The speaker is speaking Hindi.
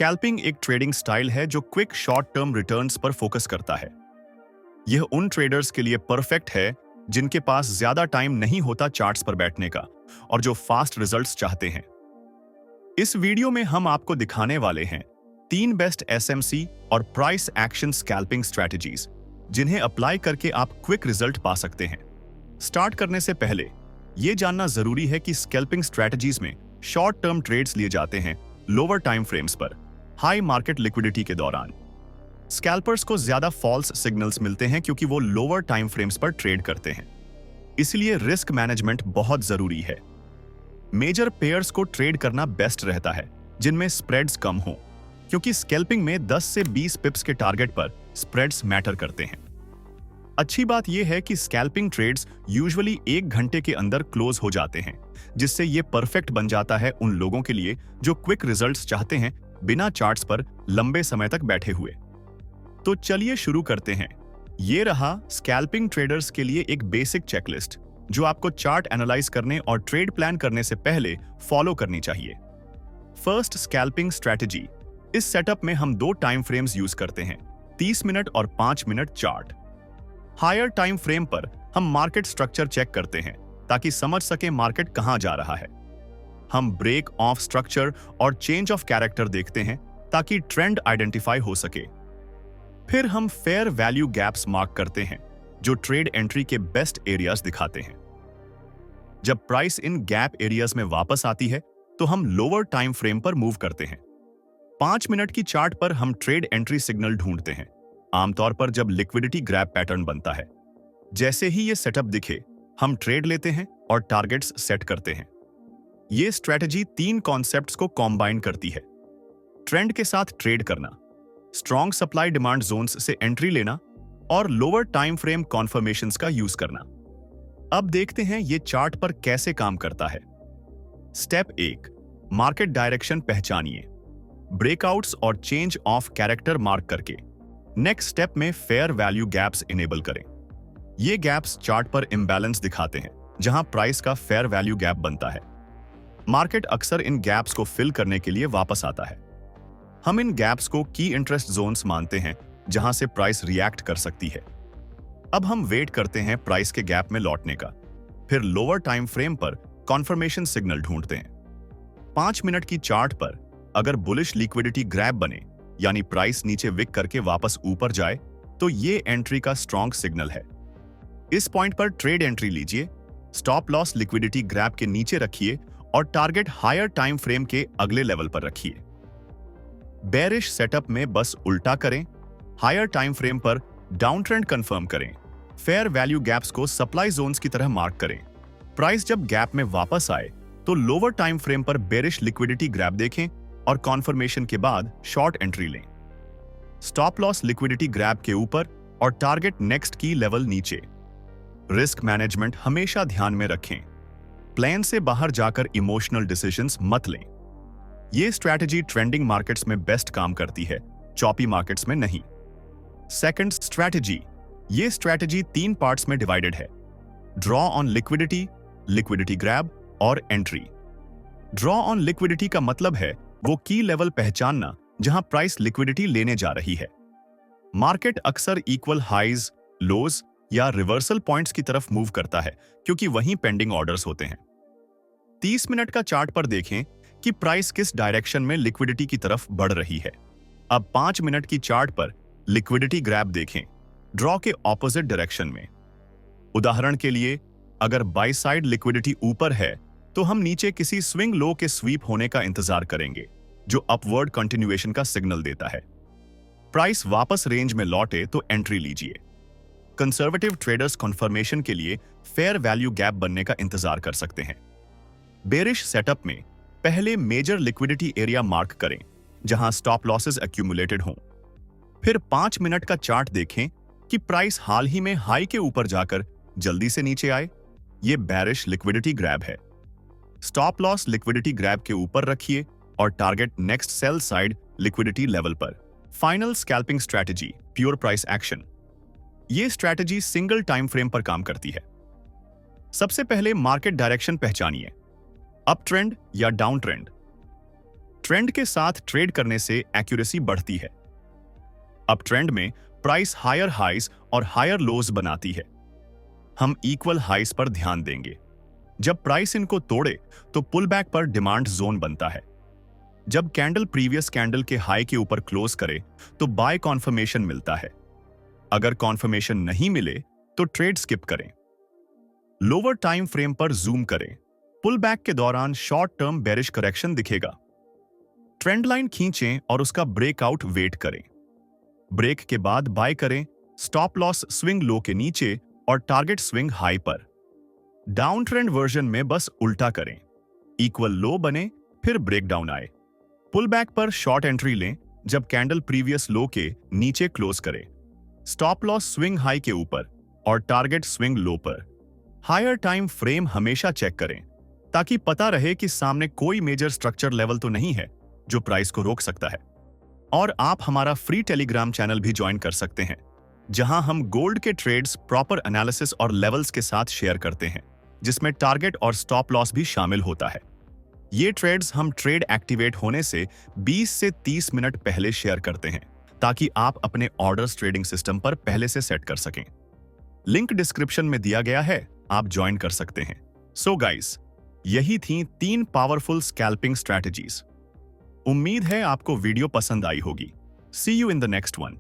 स्कैल्पिंग एक ट्रेडिंग स्टाइल है जो क्विक शॉर्ट टर्म रिटर्न्स पर फोकस करता है। यह उन ट्रेडर्स के लिए परफेक्ट है जिनके पास ज्यादा टाइम नहीं होता चार्ट्स पर बैठने का और जो फास्ट रिजल्ट्स चाहते हैं। इस वीडियो में हम आपको दिखाने वाले हैं 3 बेस्ट एसएमसी और प्राइस एक्शन स्कैल्पिंग स्ट्रेटजीज जिन्हें अप्लाई करके आप क्विक रिजल्ट पा सकते हैं। स्टार्ट करने से पहले यह जानना जरूरी है कि स्कैल्पिंग स्ट्रेटजीज में शॉर्ट टर्म ट्रेड्स लिए जाते हैं लोअर टाइम फ्रेम्स पर हाई मार्केट लिक्विडिटी के दौरान। स्कैल्पर्स को ज्यादा फॉल्स सिग्नल्स मिलते हैं क्योंकि वो लोअर टाइम फ्रेम्स पर ट्रेड करते हैं, इसलिए रिस्क मैनेजमेंट बहुत जरूरी है। मेजर पेयर्स को ट्रेड करना बेस्ट रहता है जिनमें स्प्रेड्स कम हो, क्योंकि स्कैल्पिंग में 10 से 20 पिप्स के टारगेट पर स्प्रेड्स मैटर करते हैं। अच्छी बात यह है कि स्कैल्पिंग ट्रेड्स यूजुअली 1 घंटे के अंदर क्लोज हो जाते हैं, जिससे यह परफेक्ट बन जाता है उन लोगों के लिए जो क्विक रिजल्ट्स चाहते हैं बिना चार्ट्स पर लंबे समय तक बैठे हुए। तो चलिए शुरू करते हैं। ये रहा स्कैल्पिंग ट्रेडर्स के लिए एक बेसिक चेकलिस्ट जो आपको चार्ट एनालाइज करने और ट्रेड प्लान करने से पहले फॉलो करनी चाहिए। First, scalping strategy. इस सेटअप में हम 2 टाइम फ्रेम्स यूज करते हैं, 30 मिनट और 5 minute chart. Higher time frame पर हम मार्केट स्ट्रक्चर चेक करते हैं ताकि समझ सके मार्केट कहां जा रहा है। हम ब्रेक ऑफ स्ट्रक्चर और चेंज ऑफ कैरेक्टर देखते हैं ताकि ट्रेंड आइडेंटिफाई हो सके। फिर हम फेयर वैल्यू गैप्स मार्क करते हैं जो ट्रेड एंट्री के बेस्ट एरियाज दिखाते हैं। जब प्राइस इन गैप एरियाज में वापस आती है तो हम लोअर टाइम फ्रेम पर मूव करते हैं। 5 मिनट की चार्ट पर हम ट्रेड एंट्री सिग्नल ढूंढते हैं, आमतौर पर जब लिक्विडिटी ग्रैब पैटर्न बनता है। जैसे ही ये सेटअप दिखे हम ट्रेड लेते हैं और टारगेट्स सेट करते हैं। ये स्ट्रेटजी 3 कॉन्सेप्ट्स को कॉम्बाइन करती है: ट्रेंड के साथ ट्रेड करना, स्ट्रॉन्ग सप्लाई डिमांड जोन्स से एंट्री लेना और लोअर टाइम फ्रेम कॉन्फर्मेशंस का यूज करना। अब देखते हैं ये चार्ट पर कैसे काम करता है। स्टेप 1, मार्केट डायरेक्शन पहचानिए, ब्रेकआउट्स और चेंज ऑफ कैरेक्टर मार्क करके। नेक्स्ट स्टेप में फेयर वैल्यू गैप्स इनेबल करें। ये गैप्स चार्ट पर इंबैलेंस दिखाते हैं जहां प्राइस का फेयर वैल्यू गैप बनता है। मार्केट अक्सर इन गैप्स को फिल करने के लिए वापस आता है। हम इन गैप्स को की इंटरेस्ट जोन्स मानते हैं जहां से प्राइस रिएक्ट कर सकती है। अब हम वेट करते हैं प्राइस के गैप में लौटने का, फिर लोअर टाइम फ्रेम पर कॉन्फर्मेशन सिग्नल ढूंढते हैं। 5 मिनट की चार्ट पर अगर बुलिश लिक्विडिटी ग्रैब बने, यानी प्राइस नीचे विक करके वापस ऊपर जाए, तो ये एंट्री का स्ट्रॉन्ग सिग्नल है। इस पॉइंट पर ट्रेड एंट्री लीजिए, स्टॉप लॉस लिक्विडिटी ग्रैब के नीचे रखिए और टारगेट हायर टाइम फ्रेम के अगले लेवल पर रखिए। बेरिश सेटअप में बस उल्टा करें, हायर टाइम फ्रेम पर डाउन ट्रेंड कंफर्म करें, फेयर वैल्यू गैप्स को सप्लाई जोन्स की तरह मार्क करें। प्राइस जब गैप में वापस आए तो लोअर टाइम फ्रेम पर बेरिश लिक्विडिटी ग्रैब देखें और कॉन्फर्मेशन के बाद शॉर्ट एंट्री लें। स्टॉप लॉस लिक्विडिटी ग्रैब के ऊपर और टारगेट नेक्स्ट की लेवल नीचे। रिस्क मैनेजमेंट हमेशा ध्यान में रखें, प्लान से बाहर जाकर इमोशनल डिसीजंस मत लें। यह स्ट्रैटेजी ट्रेंडिंग मार्केट्स में बेस्ट काम करती है, चॉपी मार्केट्स में नहीं। Second strategy. यह स्ट्रैटेजी 3 पार्ट्स में डिवाइडेड है: draw on liquidity, liquidity grab और एंट्री। ड्रॉ ऑन लिक्विडिटी का मतलब है वो की लेवल पहचानना जहां प्राइस लिक्विडिटी लेने जा रही है। मार्केट अक्सर इक्वल हाइज, लोज या रिवर्सल पॉइंट्स की तरफ मूव करता है क्योंकि वहीं पेंडिंग ऑर्डर्स होते हैं। 30 मिनट का चार्ट पर देखें कि प्राइस किस डायरेक्शन में लिक्विडिटी की तरफ बढ़ रही है। अब 5 मिनट की चार्ट पर लिक्विडिटी ग्रैब देखें, ड्रॉ के ऑपोजिट डायरेक्शन में। उदाहरण के लिए, अगर बाई साइड लिक्विडिटी ऊपर है तो हम नीचे किसी स्विंग लो के स्वीप होने का इंतजार करेंगे जो अपवर्ड कंटिन्यूएशन का सिग्नल देता है। प्राइस वापस रेंज में लौटे तो एंट्री लीजिए। कंजर्वेटिव ट्रेडर्स कन्फर्मेशन के लिए फेयर वैल्यू गैप बनने का इंतजार कर सकते हैं। बेरिश सेटअप में पहले मेजर लिक्विडिटी एरिया मार्क करें जहां स्टॉप लॉसेस एक्यूमुलेटेड हों। फिर 5 मिनट का चार्ट देखें कि प्राइस हाल ही में हाई के ऊपर जाकर जल्दी से नीचे आए। यह बेरिश लिक्विडिटी ग्रैब है। स्टॉप लॉस लिक्विडिटी ग्रैब के ऊपर रखिए और target next sell side liquidity level पर। Final scalping strategy, pure price action. यह स्ट्रैटेजी सिंगल टाइम फ्रेम पर काम करती है। सबसे पहले मार्केट डायरेक्शन पहचानिए, अप ट्रेंड या डाउन ट्रेंड। ट्रेंड के साथ ट्रेड करने से एक्यूरेसी बढ़ती है। अब ट्रेंड में प्राइस हायर हाइज और हायर लोज बनाती है। हम इक्वल हाइज पर ध्यान देंगे। जब प्राइस इनको तोड़े तो पुल बैक पर डिमांड जोन बनता है। जब कैंडल प्रीवियस कैंडल के हाई के ऊपर क्लोज करे तो बाय कॉन्फर्मेशन मिलता है। अगर कॉन्फर्मेशन नहीं मिले तो ट्रेड स्किप करें। लोअर टाइम फ्रेम पर जूम करें। पुल बैक के दौरान शॉर्ट टर्म बेरिश करेक्शन दिखेगा। ट्रेंड लाइन खींचें और उसका ब्रेकआउट वेट करें। ब्रेक के बाद बाय करें, स्टॉप लॉस स्विंग लो के नीचे और टारगेट स्विंग हाई पर। डाउन ट्रेंड वर्जन में बस उल्टा करें, इक्वल लो बने फिर ब्रेक डाउन आए। पुल बैक पर शॉर्ट एंट्री लें जब कैंडल प्रीवियस लो के नीचे क्लोज करे। स्टॉप लॉस स्विंग हाई के ऊपर और टारगेट स्विंग लो पर। हायर टाइम फ्रेम हमेशा चेक करें ताकि पता रहे कि सामने कोई मेजर स्ट्रक्चर लेवल तो नहीं है जो प्राइस को रोक सकता है। और आप हमारा फ्री टेलीग्राम चैनल भी ज्वाइन कर सकते हैं, जहां हम गोल्ड के ट्रेड्स प्रॉपर एनालिसिस और लेवल्स के साथ शेयर करते हैं, जिसमें टारगेट और स्टॉप लॉस भी शामिल होता है। ये ट्रेड्स हम ट्रेड एक्टिवेट होने से 20 से 30 मिनट पहले शेयर करते हैं ताकि आप अपने ऑर्डर्स ट्रेडिंग सिस्टम पर पहले से सेट कर सकें। लिंक डिस्क्रिप्शन में दिया गया है, आप ज्वाइन कर सकते हैं। सो गाइस, यही थी 3 पावरफुल स्कैल्पिंग स्ट्रैटेजीज। उम्मीद है आपको वीडियो पसंद आई होगी। See you in the next one.